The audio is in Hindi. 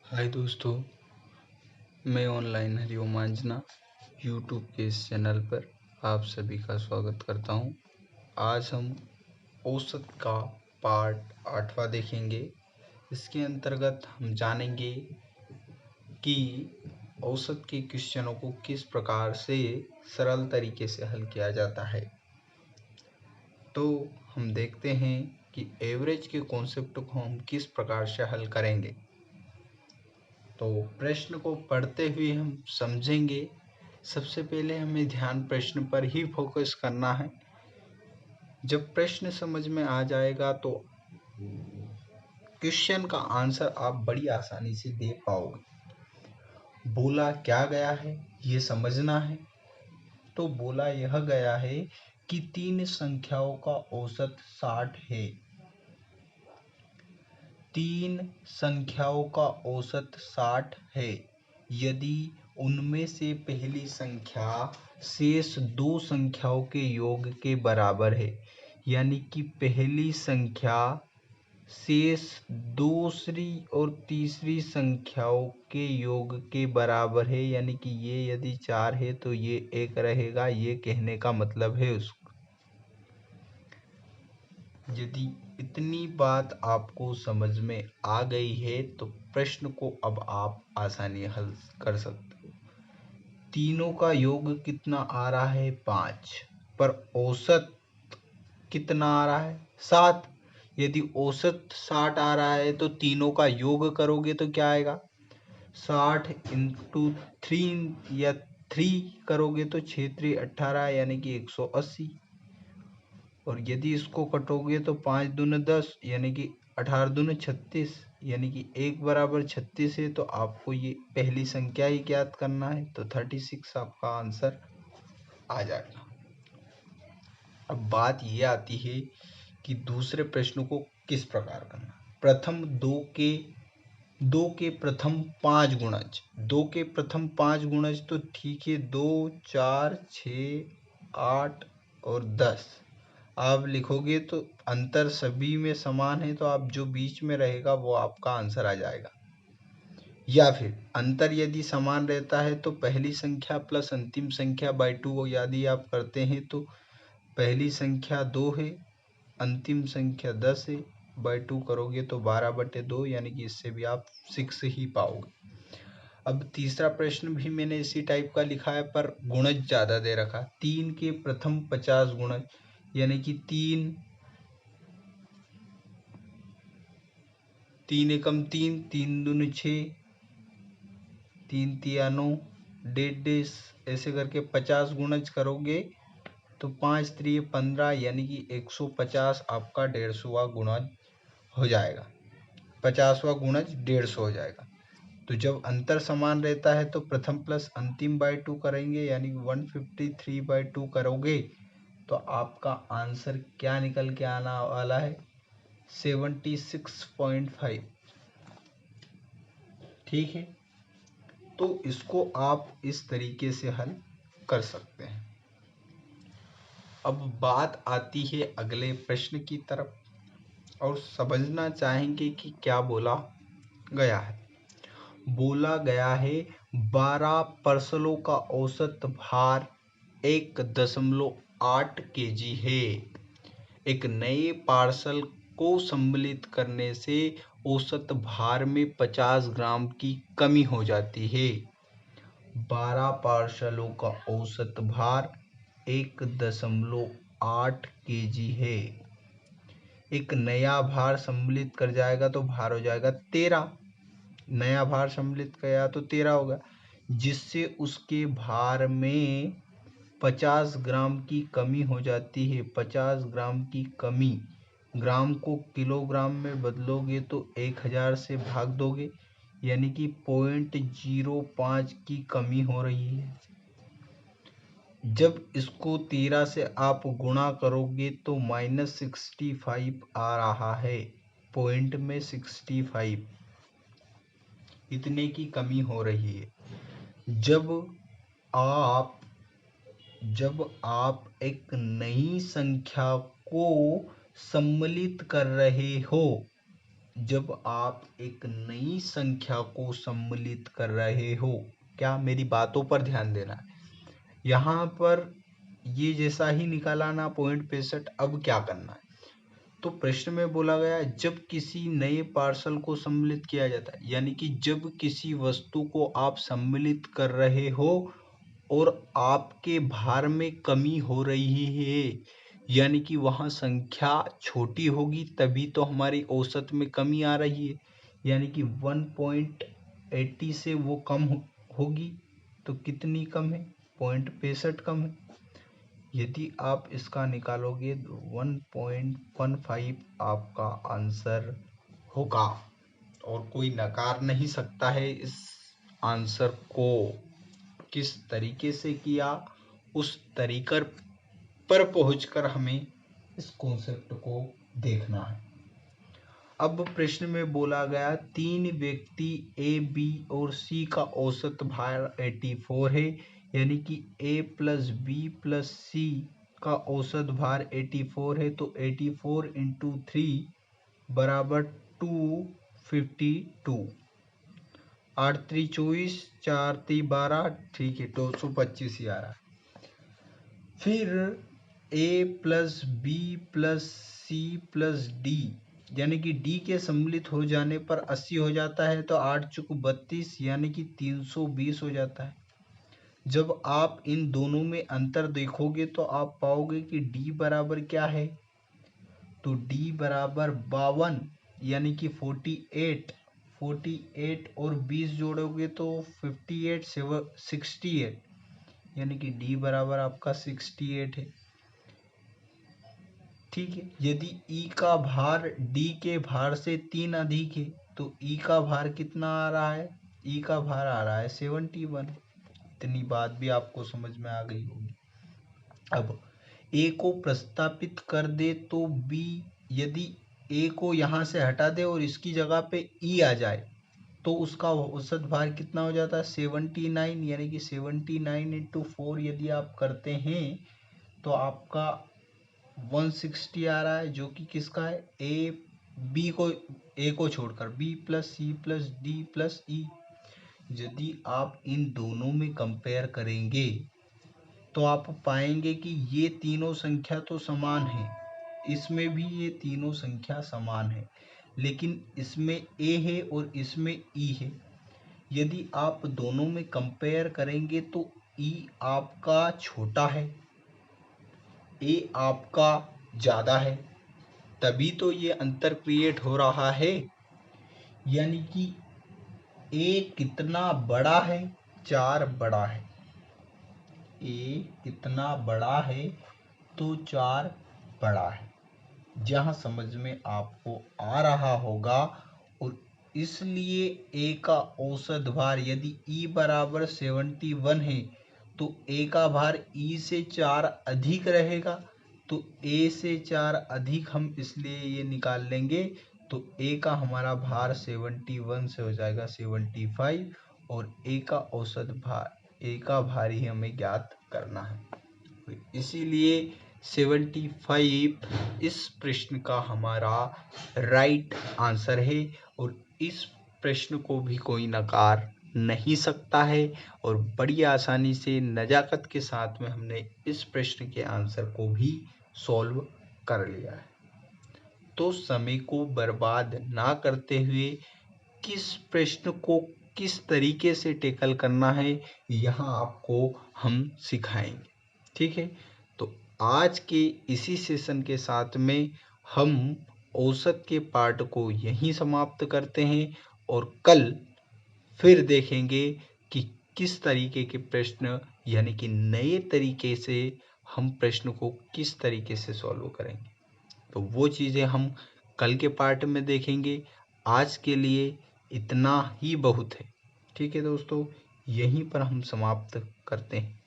हाय दोस्तों, मैं ऑनलाइन हरिओम आंजना यूट्यूब के इस चैनल पर आप सभी का स्वागत करता हूं। आज हम औसत का पार्ट 8वां देखेंगे। इसके अंतर्गत हम जानेंगे कि औसत के क्वेश्चनों को किस प्रकार से सरल तरीके से हल किया जाता है। तो हम देखते हैं कि एवरेज के कॉन्सेप्ट को हम किस प्रकार से हल करेंगे। तो प्रश्न को पढ़ते हुए हम समझेंगे। सबसे पहले हमें ध्यान प्रश्न पर ही फोकस करना है। जब प्रश्न समझ में आ जाएगा तो क्वेश्चन का आंसर आप बड़ी आसानी से दे पाओगे। बोला क्या गया है ये समझना है। तो बोला यह गया है कि 3 संख्याओं का औसत 60 है। 3 संख्याओं का औसत 60 है यदि उनमें से पहली संख्या शेष 2 संख्याओं के योग के बराबर है। यानी कि पहली संख्या शेष दूसरी और तीसरी संख्याओं के योग के बराबर है। यानी कि ये यदि 4 है तो ये 1 रहेगा। ये कहने का मतलब है उसको। यदि इतनी बात आपको समझ में आ गई है तो प्रश्न को अब आप आसानी हल कर सकते हो। तीनों का योग कितना आ रहा है 5, पर औसत कितना आ रहा है 7। यदि औसत 60 आ रहा है तो तीनों का योग करोगे तो क्या आएगा 60 इंटू 3 या 3 करोगे तो 6 3 18 यानी कि 180। और यदि इसको कटोगे तो 5 दूनी 10 यानी कि 18 दूनी 36 यानी कि 1 बराबर 36 है। तो आपको ये पहली संख्या ही ज्ञात करना है। तो 36 आपका आंसर आ जाएगा। अब बात ये आती है कि दूसरे प्रश्न को किस प्रकार करना। प्रथम दो के प्रथम 5 गुणज। 2 के प्रथम 5 गुणज तो ठीक है 2 4 6 8 और 10। आप लिखोगे तो अंतर सभी में समान है तो आप जो बीच में रहेगा वो आपका आंसर आ जाएगा। या फिर अंतर यदि समान रहता है तो पहली संख्या प्लस अंतिम संख्या बाई 2 यदि आप करते हैं तो पहली संख्या 2 है, अंतिम संख्या 10 है, बाई 2 करोगे तो 12/2 यानी कि इससे भी आप 6 ही पाओगे। अब तीसरा प्रश्न भी मैंने इसी टाइप का लिखा है पर गुणज ज़्यादा दे रखा। 3 के प्रथम 50 गुणज यानी कि 3 एकम 3 3 दूनी 6 3 तिया 9 1.5 ऐसे करके 50 गुणज करोगे तो 5 3 15 यानी कि 150 आपका 150वां गुणज हो जाएगा। 50वां गुणज 150 हो जाएगा। तो जब अंतर समान रहता है तो प्रथम प्लस अंतिम बाई 2 करेंगे यानी 153/2 करोगे तो आपका आंसर क्या निकल के आना वाला है 76.5। ठीक है, तो इसको आप इस तरीके से हल कर सकते हैं। अब बात आती है अगले प्रश्न की तरफ और समझना चाहेंगे कि क्या बोला गया है। बोला गया है 12 पार्सलों का औसत भार 1.8 kg है। एक नए पार्सल को सम्मिलित करने से औसत भार में 50 ग्राम की कमी हो जाती है। 12 पार्सलों का औसत भार 1.8 kg है। एक नया भार सम्मिलित कर जाएगा तो भार हो जाएगा 13। नया भार सम्मिलित किया तो 13 होगा, जिससे उसके भार में 50 ग्राम की कमी हो जाती है। 50 ग्राम की कमी, ग्राम को किलोग्राम में बदलोगे तो 1000 से भाग दोगे यानी कि 0.05 की कमी हो रही है। जब इसको 13 से आप गुणा करोगे तो -65 आ रहा है। पॉइंट में 65 इतने की कमी हो रही है। जब आप एक नई संख्या को सम्मिलित कर रहे हो, जब आप एक नई संख्या को सम्मिलित कर रहे हो, क्या मेरी बातों पर ध्यान देना है। यहाँ पर ये जैसा ही निकाला ना पॉइंट 65, अब क्या करना है। तो प्रश्न में बोला गया जब किसी नए पार्सल को सम्मिलित किया जाता है, यानी कि जब किसी वस्तु को आप सम्मिलित कर रहे हो और आपके भार में कमी हो रही है, यानी कि वहाँ संख्या छोटी होगी तभी तो हमारी औसत में कमी आ रही है, यानी कि 1.80 से वो कम होगी। तो कितनी कम है, 0.65 कम है। यदि आप इसका निकालोगे तो 1.15 आपका आंसर होगा, और कोई नकार नहीं सकता है इस आंसर को। किस तरीके से किया, उस तरीकर पर पहुंचकर हमें इस कॉन्सेप्ट को देखना है। अब प्रश्न में बोला गया 3 व्यक्ति ए, बी और सी का औसत भार 84 है, यानी कि ए प्लस बी प्लस सी का औसत भार 84 है। तो 84 इंटू 3 बराबर 252। 8 3 24, 4 3 12, ठीक है 225 ही आ रहा है। फिर A plus B plus C plus D, यानी कि डी के सम्मिलित हो जाने पर 80 हो जाता है। तो 8 चुक 32, यानी कि 320 हो जाता है। जब आप इन दोनों में अंतर देखोगे तो आप पाओगे कि डी बराबर क्या है। तो डी बराबर 52, यानी कि 48 और 20 जोड़ोगे तो 58 68, यानी कि डी बराबर आपका 68 है। ठीक है। यदि ई का भार डी के भार से 3 अधिक है तो ई का भार कितना आ रहा है, ई का भार आ रहा है 71। इतनी बात भी आपको समझ में आ गई होगी। अब ए को प्रस्तापित कर दे तो बी, यदि ए को यहाँ से हटा दे और इसकी जगह पे ई आ जाए तो उसका औसत भार कितना हो जाता है 79, यानी कि 79 इंटू 4 यदि आप करते हैं तो आपका 160 आ रहा है, जो कि किसका है, ए को छोड़कर B plus C plus D plus E. यदि आप इन दोनों में कंपेयर करेंगे तो आप पाएंगे कि ये तीनों संख्या तो समान है, इसमें भी ये तीनों संख्या समान है, लेकिन इसमें ए है और इसमें ई है। यदि आप दोनों में कंपेयर करेंगे तो ई आपका छोटा है, ए आपका ज़्यादा है, तभी तो ये अंतर क्रिएट हो रहा है। यानी कि ए कितना बड़ा है, 4 बड़ा है। ए कितना बड़ा है तो 4 बड़ा है। जहाँ समझ में आपको आ रहा होगा। और इसलिए ए का औसत भार यदि ई बराबर 71 है तो ए का भार ई से 4 अधिक रहेगा। तो ए से 4 अधिक हम इसलिए ये निकाल लेंगे, तो ए का हमारा भार 71 से हो जाएगा 75, और ए का औसत भार, ए का भार ही हमें ज्ञात करना है। इसीलिए 75 इस प्रश्न का हमारा राइट आंसर है, और इस प्रश्न को भी कोई नकार नहीं सकता है, और बड़ी आसानी से नजाकत के साथ में हमने इस प्रश्न के आंसर को भी सॉल्व कर लिया है। तो समय को बर्बाद ना करते हुए किस प्रश्न को किस तरीके से टैकल करना है, यहाँ आपको हम सिखाएंगे। ठीक है। तो आज के इसी सेशन के साथ में हम औसत के पार्ट को यहीं समाप्त करते हैं, और कल फिर देखेंगे कि किस तरीके के प्रश्न, यानी कि नए तरीके से हम प्रश्न को किस तरीके से सॉल्व करेंगे। तो वो चीज़ें हम कल के पार्ट में देखेंगे। आज के लिए इतना ही बहुत है। ठीक है दोस्तों, यहीं पर हम समाप्त करते हैं।